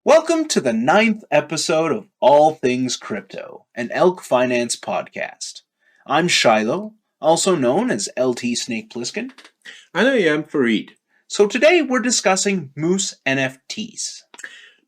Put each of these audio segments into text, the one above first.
Welcome to the 9th episode of All Things Crypto, an Elk Finance podcast. I'm Shiloh, also known as LT Snake Plissken. And I am Fareed. So today we're discussing Moose NFTs.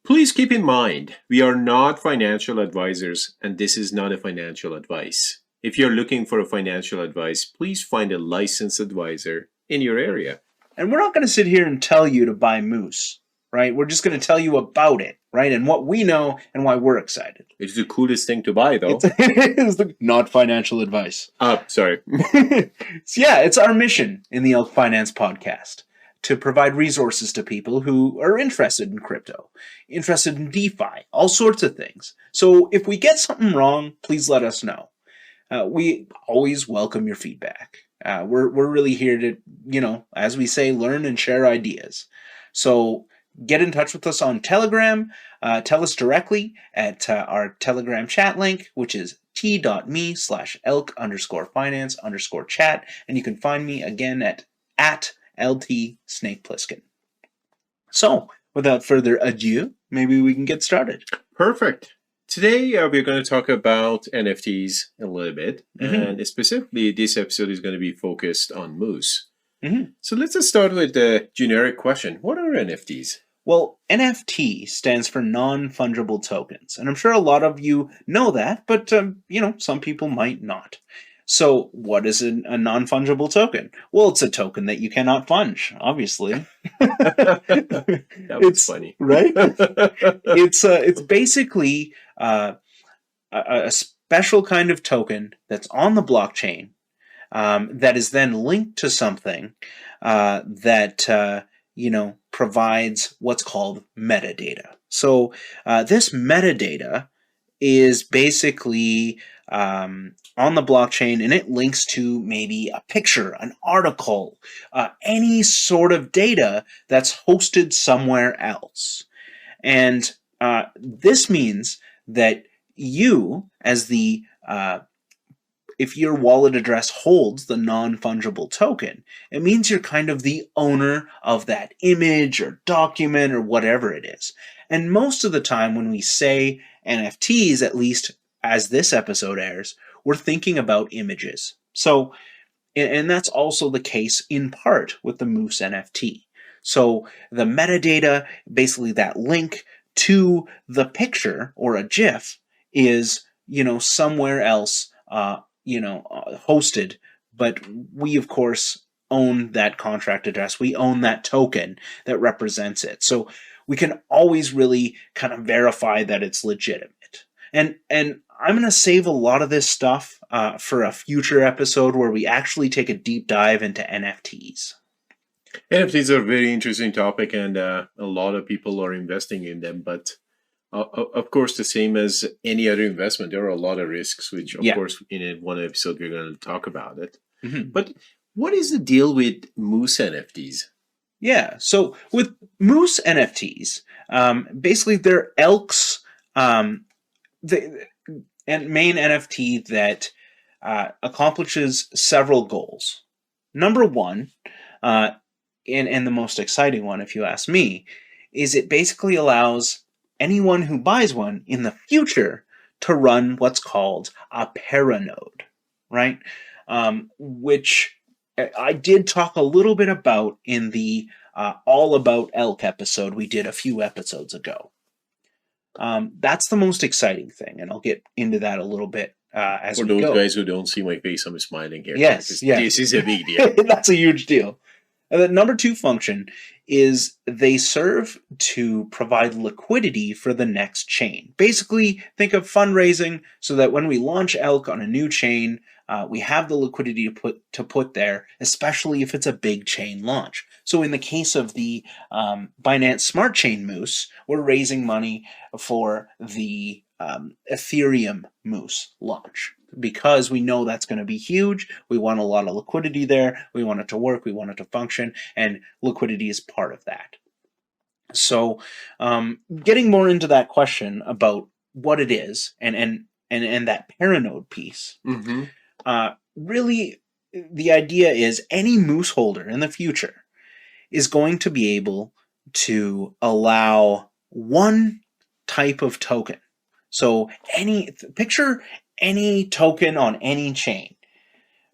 Please keep in mind, we are not financial advisors and this is not a financial advice. If you're looking for a financial advice, please find a licensed advisor in your area. And we're not going to sit here and tell you to buy Moose, right? We're just going to tell you about it, right? And what we know and why we're excited. It's the coolest thing to buy, though. It's not financial advice. Sorry. It's our mission in the Elk Finance podcast to provide resources to people who are interested in crypto, interested in DeFi, all sorts of things. So if we get something wrong, please let us know. We always welcome your feedback. We're really here to, as we say, learn and share ideas. So get in touch with us on Telegram. Tell us directly at our Telegram chat link, which is t.me/elk_finance_chat. And you can find me again at LT Snake Plissken. So, without further ado, maybe we can get started. Perfect. Today, we're going to talk about NFTs a little bit. And specifically, this episode is going to be focused on Moose. So let's just start with the generic question. What are NFTs? Well, NFT stands for non-fungible tokens. And I'm sure a lot of you know that, but, some people might not. So what is a non-fungible token? Well, it's a token that you cannot funge, obviously. That was funny. Right? It's basically a special kind of token that's on the blockchain that is then linked to something that provides what's called metadata. So this metadata is basically on the blockchain, and it links to maybe a picture, an article, any sort of data that's hosted somewhere else. And this means that you, as the if your wallet address holds the non-fungible token, it means you're kind of the owner of that image or document or whatever it is. And most of the time when we say NFTs, at least as this episode airs, we're thinking about images. So, and that's also the case in part with the Moose NFT. So the metadata, basically that link to the picture or a GIF is, somewhere else, hosted, but we of course own that contract address. We own that token that represents it. So we can always really kind of verify that it's legitimate. And I'm going to save a lot of this stuff for a future episode where we actually take a deep dive into NFTs. NFTs are a very interesting topic, and a lot of people are investing in them. But of course, the same as any other investment, there are a lot of risks, which, of course, in one episode, we're going to talk about it. But what is the deal with Moose NFTs? Yeah, so with Moose NFTs, basically they're Elk's and main NFT that accomplishes several goals. Number one, and the most exciting one, if you ask me, is it basically allows anyone who buys one in the future to run what's called a paranode, right? Which I did talk a little bit about in the All About Elk episode we did a few episodes ago. That's the most exciting thing, and I'll get into that a little bit as we go. For those guys who don't see my face, I'm smiling here. Yes. This is a big deal. That's a huge deal. And the number two function is they serve to provide liquidity for the next chain. Basically, think of fundraising so that when we launch Elk on a new chain, we have the liquidity to put there, especially if it's a big chain launch. So in the case of the Binance Smart Chain Moose, we're raising money for the Ethereum Moose launch. Because we know that's going to be huge, we want a lot of liquidity there, we want it to work, we want it to function, and liquidity is part of that. So getting more into that question about what it is and that paranode piece, really the idea is any Moose holder in the future is going to be able to allow one type of token. So picture any token on any chain.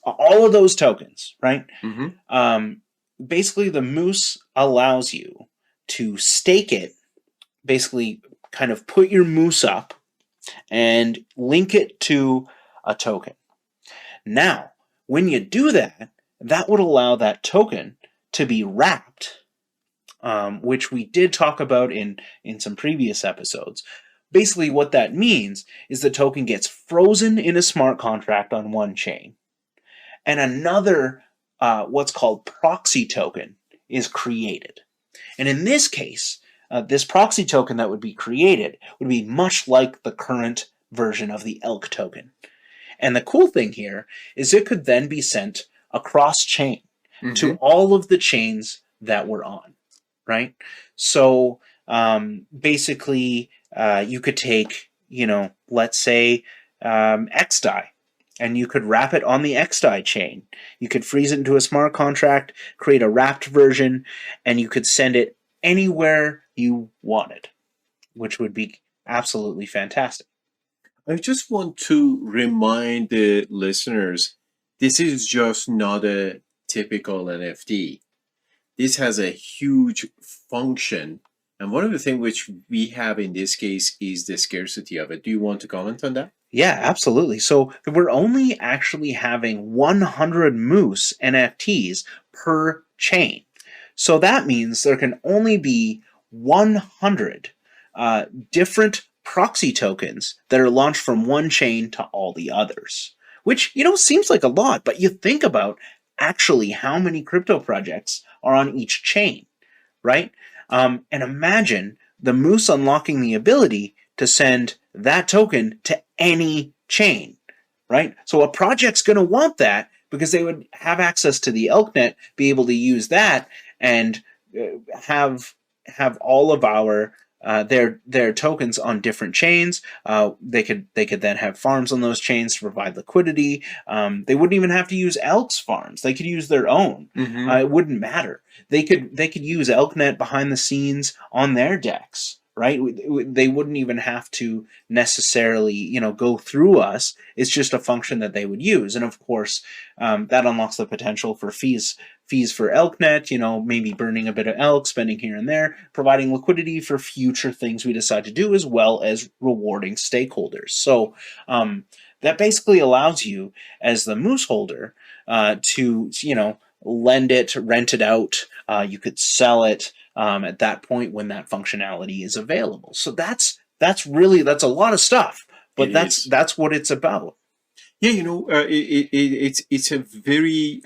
All of those tokens, right? Basically, the Moose allows you to stake it, basically kind of put your Moose up and link it to a token. Now, when you do that, that would allow that token to be wrapped, which we did talk about in some previous episodes. Basically, what that means is the token gets frozen in a smart contract on one chain, and another, what's called proxy token, is created. And in this case, this proxy token that would be created would be much like the current version of the ELK token. And the cool thing here is it could then be sent across chain to all of the chains that we're on, right? So basically, you could take, let's say XDAI, and you could wrap it on the XDAI chain. You could freeze it into a smart contract, create a wrapped version, and you could send it anywhere you wanted, which would be absolutely fantastic. I just want to remind the listeners, this is just not a typical NFT. This has a huge function. And one of the things which we have in this case is the scarcity of it. Do you want to comment on that? Yeah, absolutely. So we're only actually having 100 Moose NFTs per chain. So that means there can only be 100 different proxy tokens that are launched from one chain to all the others, which, seems like a lot, but you think about actually how many crypto projects are on each chain, right? And imagine the Moose unlocking the ability to send that token to any chain, right? So a project's going to want that because they would have access to the ELKnet, be able to use that, and have all of our their tokens on different chains. They could then have farms on those chains to provide liquidity. They wouldn't even have to use ELK's farms. They could use their own. It wouldn't matter. They could use ELKnet behind the scenes on their decks, right? They wouldn't even have to necessarily, go through us. It's just a function that they would use. And of course, that unlocks the potential for fees for ELKnet, maybe burning a bit of ELK, spending here and there, providing liquidity for future things we decide to do, as well as rewarding stakeholders. So that basically allows you, as the Moose holder, to, lend it, rent it out. You could sell it at that point when that functionality is available. So that's a lot of stuff, but that's what it's about. Yeah, it's a very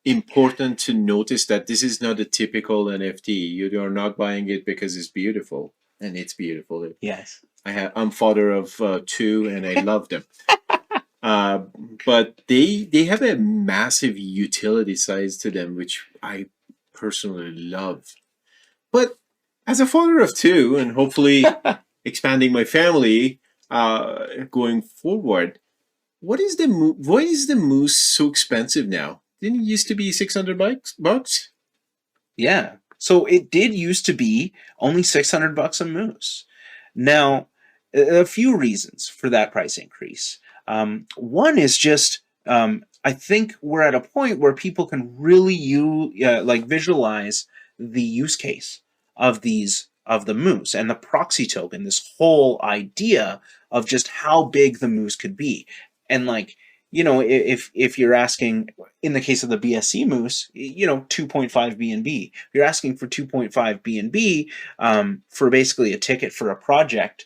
important to notice that this is not a typical NFT. You are not buying it because it's beautiful, and it's beautiful. Yes, I'm father of 2, and I love them. But they have a massive utility size to them, which I personally love. But as a father of 2, and hopefully expanding my family going forward, why is the Moose so expensive now? Didn't it used to be $600? Yeah. So it did used to be only $600 a Moose. Now, a few reasons for that price increase. One is just I think we're at a point where people can really visualize the use case of the Moose and the proxy token. This whole idea of just how big the Moose could be, and if you're asking, in the case of the BSC Moose, 2.5 BNB, you're asking for 2.5 BNB for basically a ticket for a project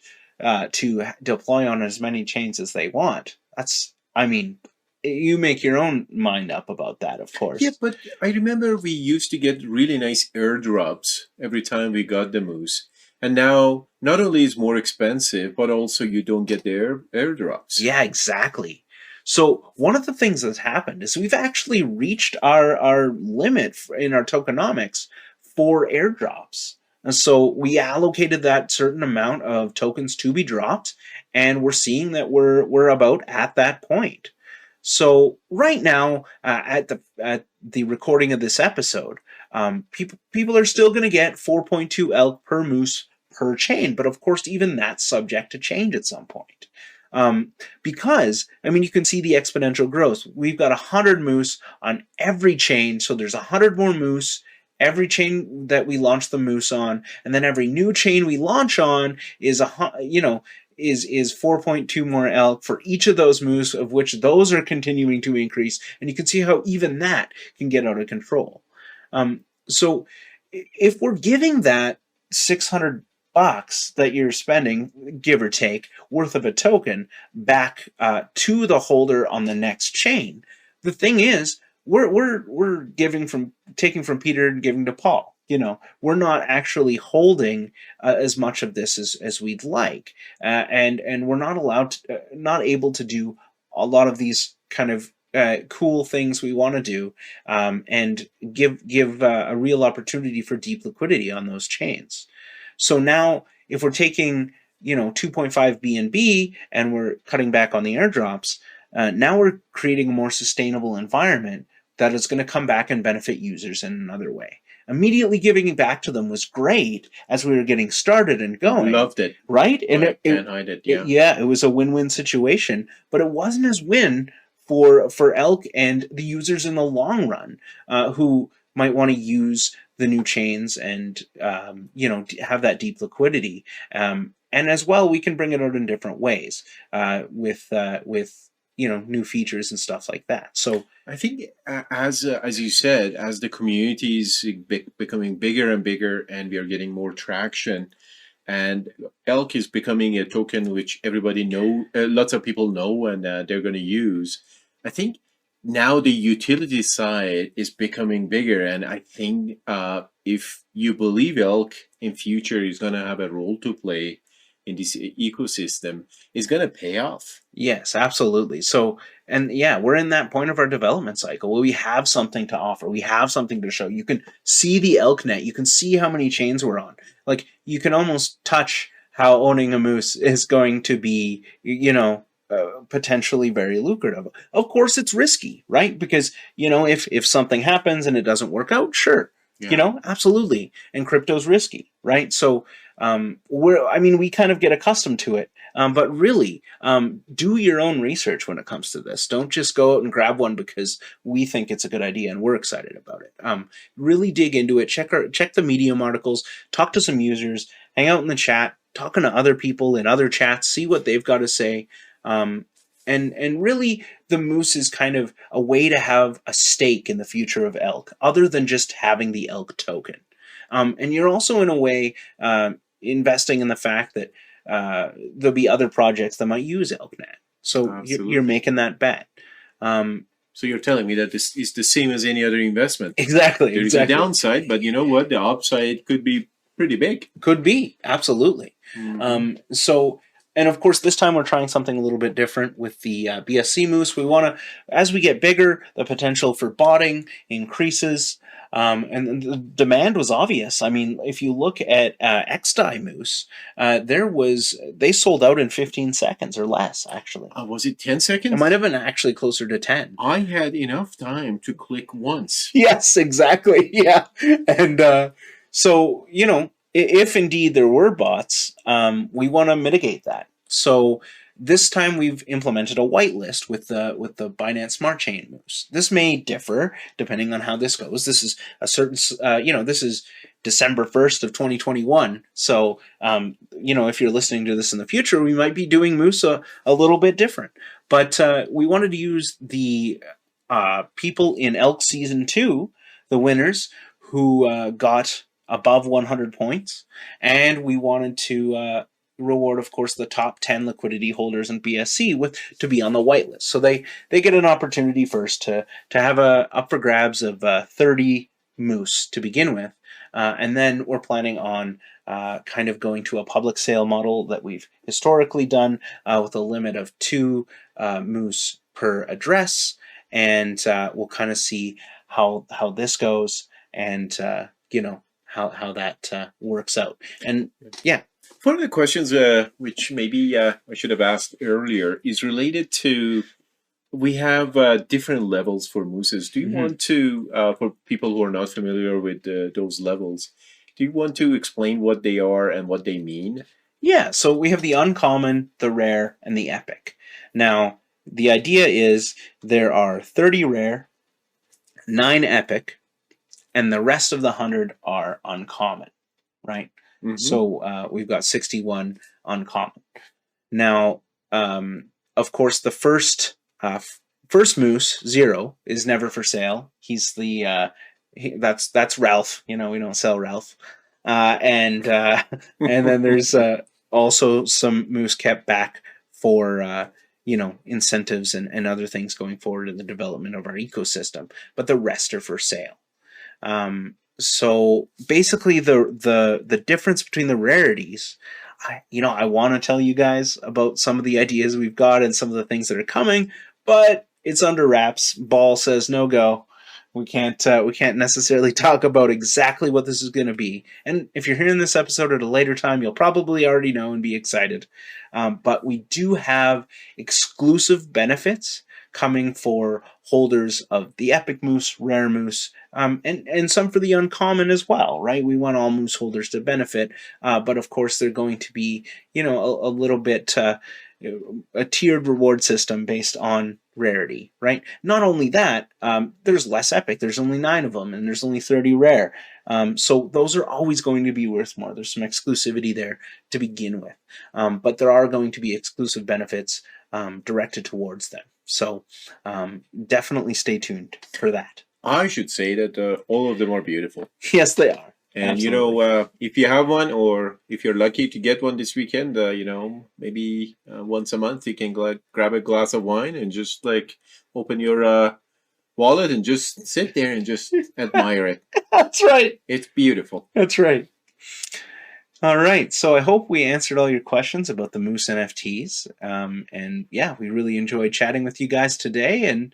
to deploy on as many chains as they want. You make your own mind up about that, of course. Yeah, but I remember we used to get really nice airdrops every time we got the Moose. And now, not only is it more expensive, but also you don't get the airdrops. Yeah, exactly. So one of the things that's happened is we've actually reached our limit in our tokenomics for airdrops. And so we allocated that certain amount of tokens to be dropped, and we're seeing that we're about at that point. So right now, at the recording of this episode, people are still going to get 4.2 ELK per Moose per chain. But of course, even that's subject to change at some point. Because, I mean, you can see the exponential growth. We've got 100 moose on every chain, so there's 100 more moose every chain that we launch the moose on, and then every new chain we launch on is is 4.2 more elk for each of those moose, of which those are continuing to increase, and you can see how even that can get out of control. So if we're giving that 600 bucks that you're spending, give or take, worth of a token back to the holder on the next chain, the thing is, we're taking from Peter and giving to Paul. We're not actually holding as much of this as we'd like, and we're not able to do a lot of these kind of cool things we want to do, and give a real opportunity for deep liquidity on those chains. So now, if we're taking 2.5 BNB and we're cutting back on the airdrops, now we're creating a more sustainable environment that is going to come back and benefit users in another way. Immediately giving back to them was great as we were getting started and going. Loved it. Right? And I can't hide it. Yeah. It was a win-win situation, but it wasn't as win for Elk and the users in the long run, who might want to use the new chains and have that deep liquidity. And as well, we can bring it out in different ways, with new features and stuff like that. So I think, as you said, as the community is becoming bigger and bigger, and we are getting more traction, and Elk is becoming a token which everybody lots of people know, and they're going to use. I think now the utility side is becoming bigger, and I think if you believe Elk in future is going to have a role to play in this ecosystem, is going to pay off. Yes, absolutely. So, and yeah, we're in that point of our development cycle where we have something to offer. We have something to show. You can see the ElkNet. You can see how many chains we're on. Like, you can almost touch how owning a moose is going to be, potentially very lucrative. Of course, it's risky, right? Because, if something happens and it doesn't work out, sure. Yeah. Absolutely. And crypto's risky, right? So we kind of get accustomed to it. But really, do your own research when it comes to this. Don't just go out and grab one because we think it's a good idea and we're excited about it. Really dig into it. Check the Medium articles. Talk to some users. Hang out in the chat. Talking to other people in other chats. See what they've got to say. And really, the moose is kind of a way to have a stake in the future of Elk, other than just having the Elk token. And you're also, in a way, investing in the fact that there'll be other projects that might use ElkNet. So you're making that bet. So you're telling me that this is the same as any other investment. Exactly. There's a downside, but you know what? The upside could be pretty big. Could be. Absolutely. Mm-hmm. And of course, this time we're trying something a little bit different with the BSC Moose. We want to, as we get bigger, the potential for botting increases. And the demand was obvious. I mean, if you look at XDAI Moose, they sold out in 15 seconds or less, actually. Was it 10 seconds? It might have been actually closer to 10. I had enough time to click once. Yes, exactly. Yeah. And so, if indeed there were bots, we want to mitigate that. So this time we've implemented a whitelist with the Binance Smart Chain Moose. This may differ depending on how this goes. This is a certain, this is December 1st of 2021. So, if you're listening to this in the future, we might be doing Moose a little bit different. But we wanted to use the people in Elk Season 2, the winners, who got above 100 points, and we wanted to reward, of course, the top 10 liquidity holders in BSC to be on the whitelist. So they get an opportunity first to have up for grabs of 30 moose to begin with, and then we're planning on kind of going to a public sale model that we've historically done, with a limit of 2 moose per address, and we'll kind of see how this goes, and how that works out. And yeah. One of the questions which maybe I should have asked earlier is related to, we have different levels for mooses. Do you want to, for people who are not familiar with those levels, Do you want to explain what they are and what they mean? Yeah, so we have the uncommon, the rare, and the epic. Now, the idea is there are 30 rare, 9 epic, and the rest of the 100 are uncommon, right? Mm-hmm. So we've got 61 uncommon. Now, of course, the first moose, 0, is never for sale. He's the that's Ralph. We don't sell Ralph. And then there's also some moose kept back for incentives and other things going forward in the development of our ecosystem. But the rest are for sale. So basically, the difference between the rarities, I want to tell you guys about some of the ideas we've got and some of the things that are coming, but it's under wraps. Ball says no go. We can't necessarily talk about exactly what this is going to be. And if you're hearing this episode at a later time, you'll probably already know and be excited. But we do have exclusive benefits coming for holders of the epic moose, rare moose, and some for the uncommon as well, right? We want all moose holders to benefit, but of course they're going to be, a little bit a tiered reward system based on rarity, right? Not only that, there's less epic. There's only 9 of them, and there's only 30 rare. So those are always going to be worth more. There's some exclusivity there to begin with, but there are going to be exclusive benefits directed towards them. So definitely stay tuned for that. I should say that all of them are beautiful. Yes, they are. And Absolutely. if you have one, or if you're lucky to get one this weekend, maybe once a month you can grab a glass of wine and just open your wallet and just sit there and just admire it. That's right. It's beautiful. That's right. All right. So I hope we answered all your questions about the Moose NFTs. And yeah, we really enjoyed chatting with you guys today. And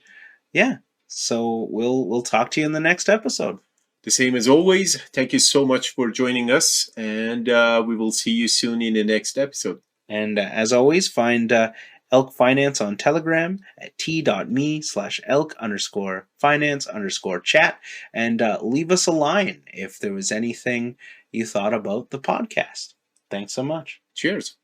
yeah, so we'll talk to you in the next episode. The same as always. Thank you so much for joining us, and we will see you soon in the next episode. And as always, find Elk Finance on Telegram at t.me/elk_finance_chat, and leave us a line if there was anything you thought about the podcast. Thanks so much. Cheers.